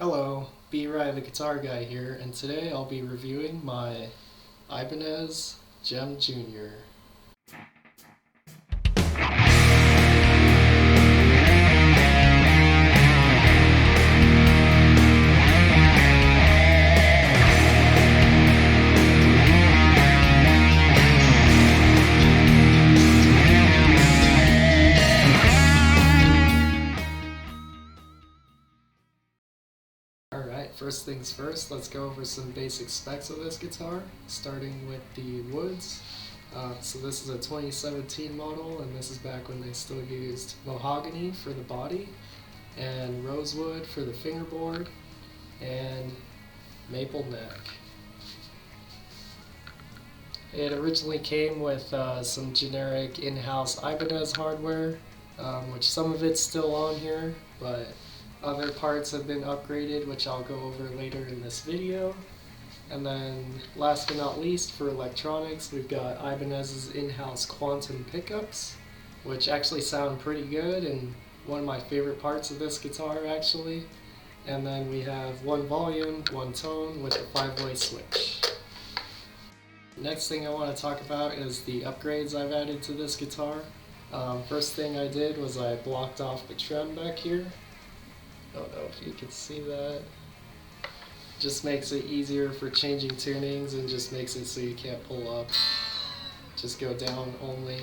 Hello, B-Rye the guitar guy here, and today I'll be reviewing my Ibanez Jem Jr. Alright, first things first, let's go over some basic specs of this guitar, starting with the woods. So this is a 2017 model, and this is back when they still used Mahogany for the body, and rosewood for the fingerboard, and maple neck. It originally came with some generic in-house Ibanez hardware, which some of it's still on here, but other parts have been upgraded, which I'll go over later in this video. And then last but not least, for electronics, we've got Ibanez's in-house quantum pickups, which actually sound pretty good and one of my favorite parts of this guitar actually. And then we have one volume, one tone with a 5-way switch. Next thing I want to talk about is the upgrades I've added to this guitar. First thing I did was I blocked off the trem back here. I don't know if you can see that. Just makes it easier for changing tunings and just makes it so you can't pull up. Just go down only.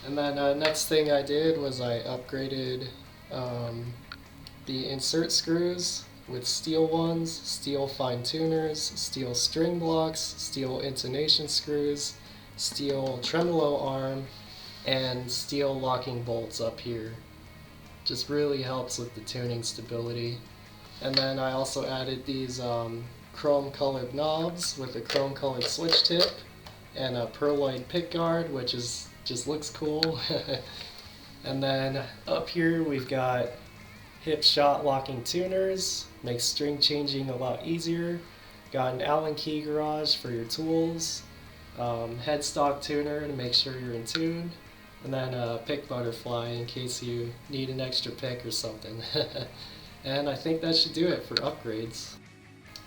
And then next thing I did was I upgraded the insert screws with steel ones, steel fine tuners, steel string blocks, steel intonation screws, steel tremolo arm, and steel locking bolts up here. Just really helps with the tuning stability. And then I also added these chrome colored knobs with a chrome colored switch tip and a pearloid pickguard, which just looks cool. And then up here we've got hip shot locking tuners, makes string changing a lot easier. Got an Allen key garage for your tools, headstock tuner to make sure you're in tune, and then a pick butterfly in case you need an extra pick or something. And I think that should do it for upgrades.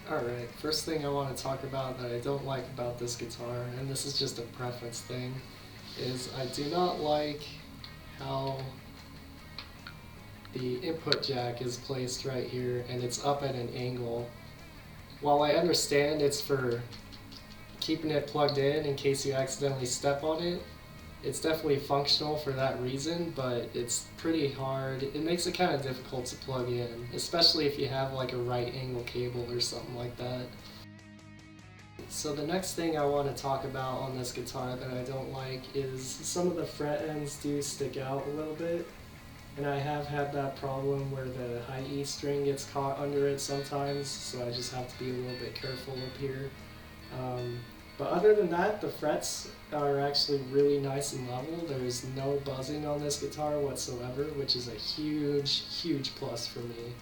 Alright, first thing I want to talk about that I don't like about this guitar, and this is just a preference thing, is I do not like how the input jack is placed right here and it's up at an angle. While I understand it's for keeping it plugged in case you accidentally step on it, it's definitely functional for that reason, but it's pretty hard. It makes it kind of difficult to plug in, especially if you have like a right angle cable or something like that. So the next thing I want to talk about on this guitar that I don't like is some of the fret ends do stick out a little bit. And I have had that problem where the high E string gets caught under it sometimes, so I just have to be a little bit careful up here. But other than that, the frets are actually really nice and level. There's no buzzing on this guitar whatsoever, which is a huge, huge plus for me.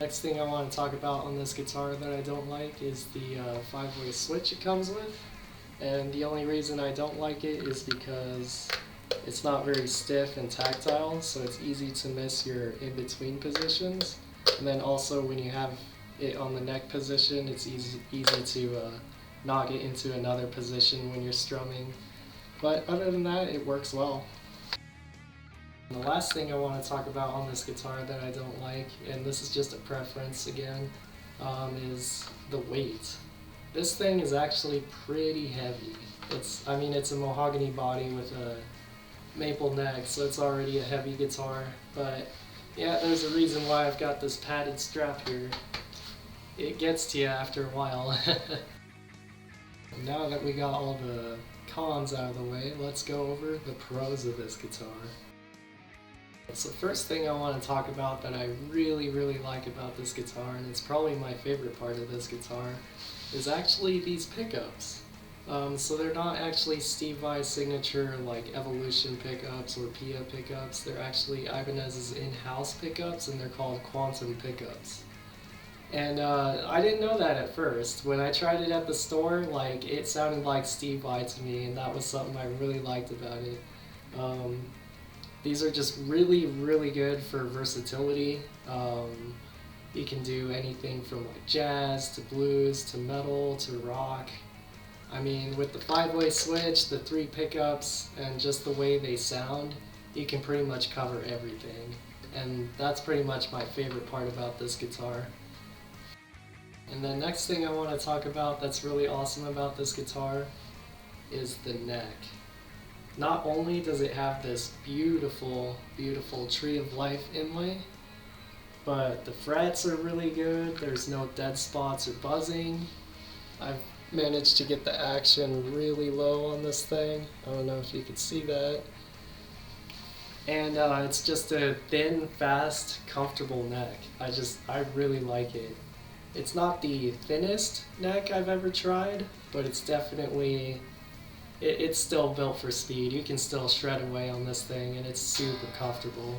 Next thing I want to talk about on this guitar that I don't like is the 5-way switch it comes with. And the only reason I don't like it is because it's not very stiff and tactile, so it's easy to miss your in-between positions. And then also when you have it on the neck position, it's easy to knock it into another position when you're strumming. But other than that, it works well. And the last thing I want to talk about on this guitar that I don't like, and this is just a preference again, is the weight. This thing is actually pretty heavy. It's a mahogany body with a maple neck, so it's already a heavy guitar, but yeah, there's a reason why I've got this padded strap here. It gets to you after a while. Now that we got all the cons out of the way, let's go over the pros of this guitar. So first thing I want to talk about that I really like about this guitar, and it's probably my favorite part of this guitar, is actually these pickups. So they're not actually Steve Vai's signature like Evolution pickups or Pia pickups. They're actually Ibanez's in-house pickups, and they're called quantum pickups. And I didn't know that at first. When I tried it at the store, like, it sounded like Steve Vai to me, and that was something I really liked about it. These are just really good for versatility. You can do anything from like jazz to blues to metal to rock. I mean, with the 5-way switch, the 3 pickups, and just the way they sound, you can pretty much cover everything. And that's pretty much my favorite part about this guitar. And the next thing I want to talk about that's really awesome about this guitar is the neck. Not only does it have this beautiful, beautiful Tree of Life inlay, but the frets are really good. There's no dead spots or buzzing. I've managed to get the action really low on this thing. I don't know if you can see that. And it's just a thin, fast, comfortable neck. I really like it. It's not the thinnest neck I've ever tried, but it's definitely, it's still built for speed. You can still shred away on this thing, and it's super comfortable.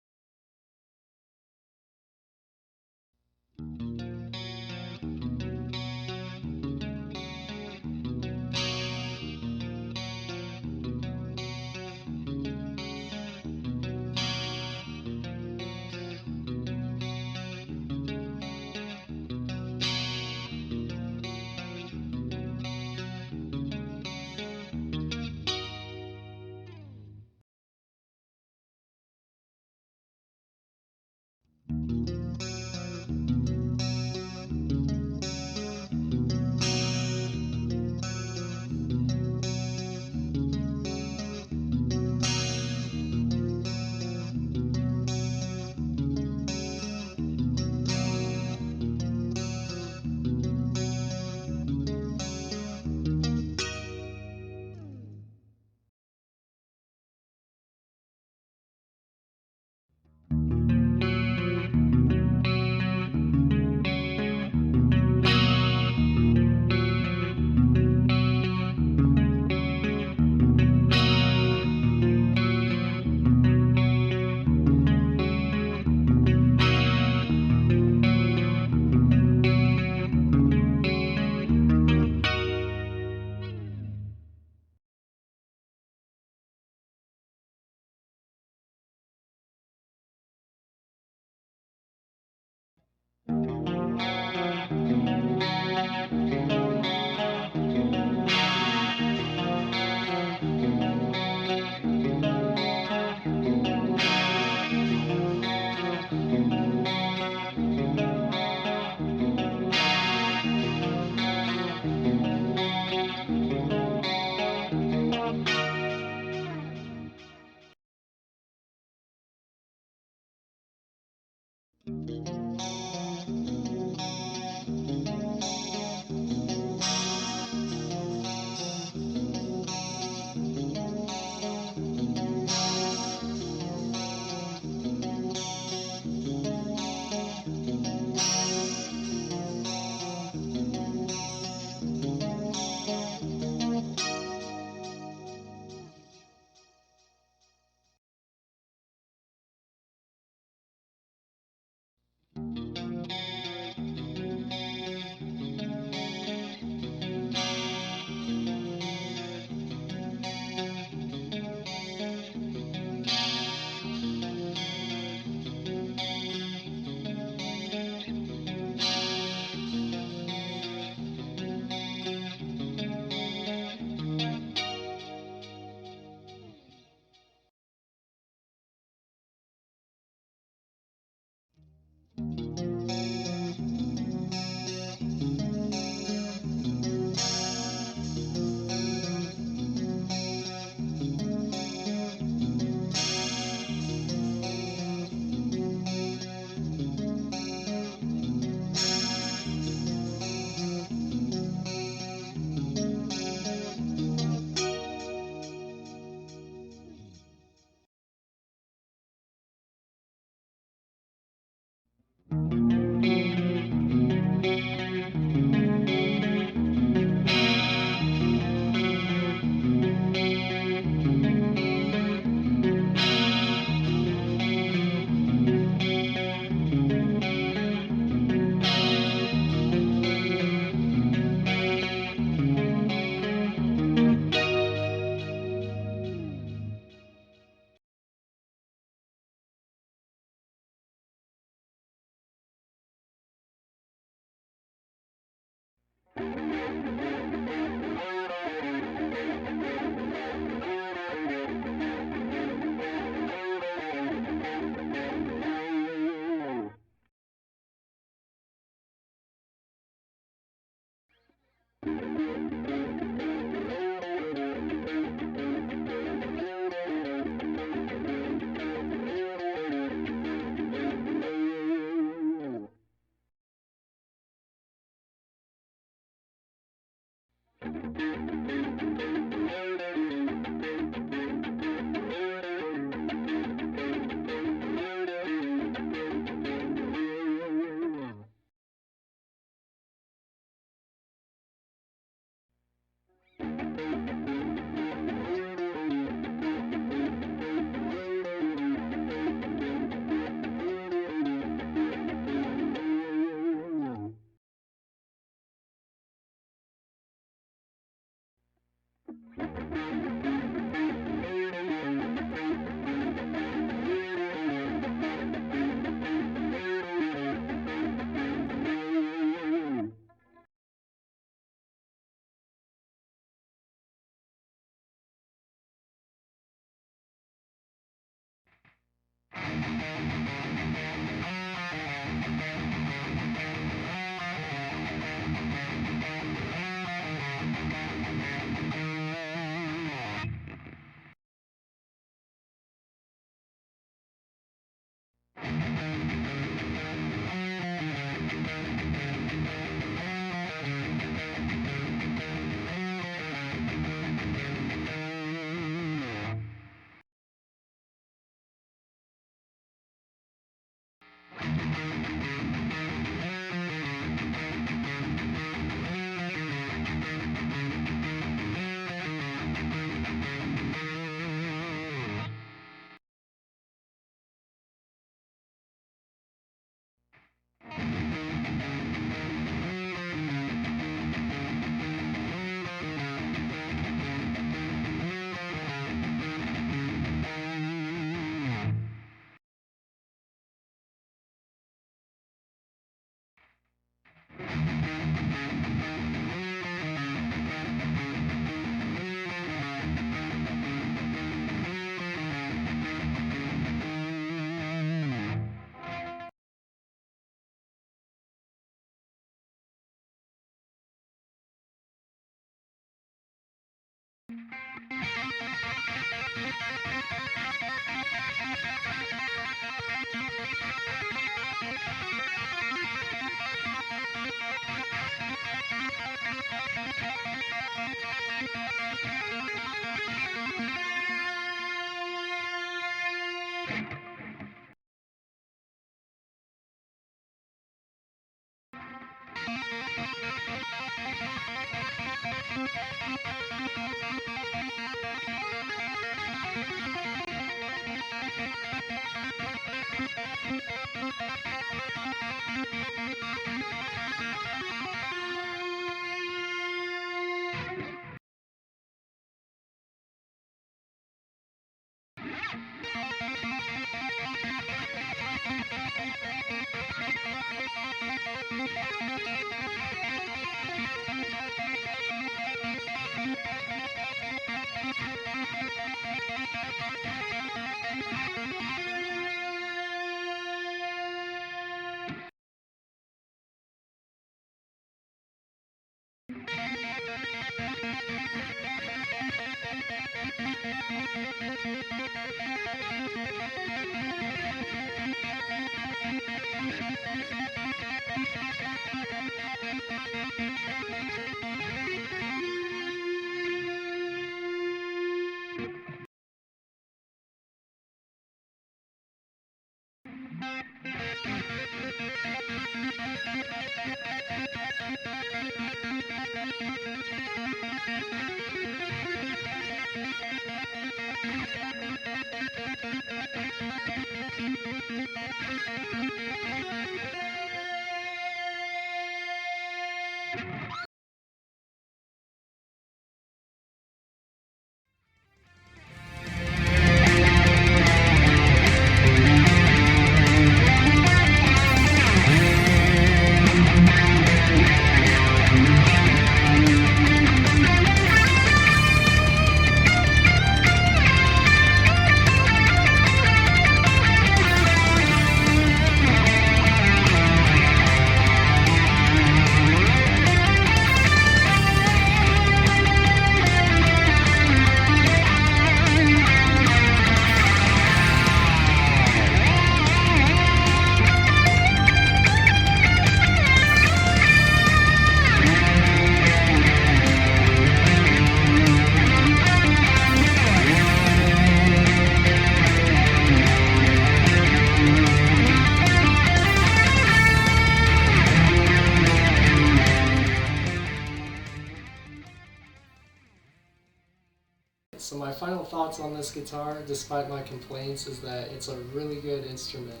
thoughts on this guitar, despite my complaints, is that it's a really good instrument.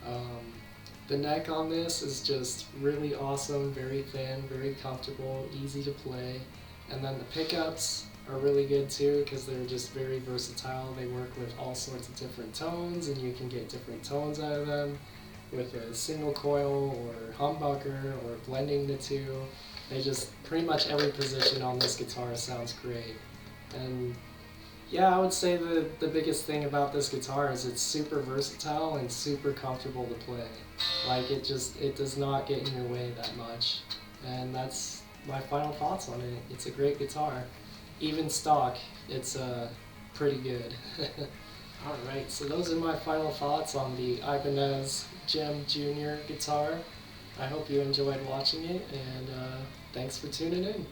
Um, the neck on this is just really awesome, very thin, very comfortable, easy to play. And then the pickups are really good too because they're just very versatile. They work with all sorts of different tones and you can get different tones out of them with a single coil or humbucker or blending the two. They just, pretty much every position on this guitar sounds great. And yeah, I would say the biggest thing about this guitar is it's super versatile and super comfortable to play. Like it does not get in your way that much. And that's my final thoughts on it. It's a great guitar. Even stock, it's pretty good. Alright, so those are my final thoughts on the Ibanez Jem Jr. guitar. I hope you enjoyed watching it, and thanks for tuning in.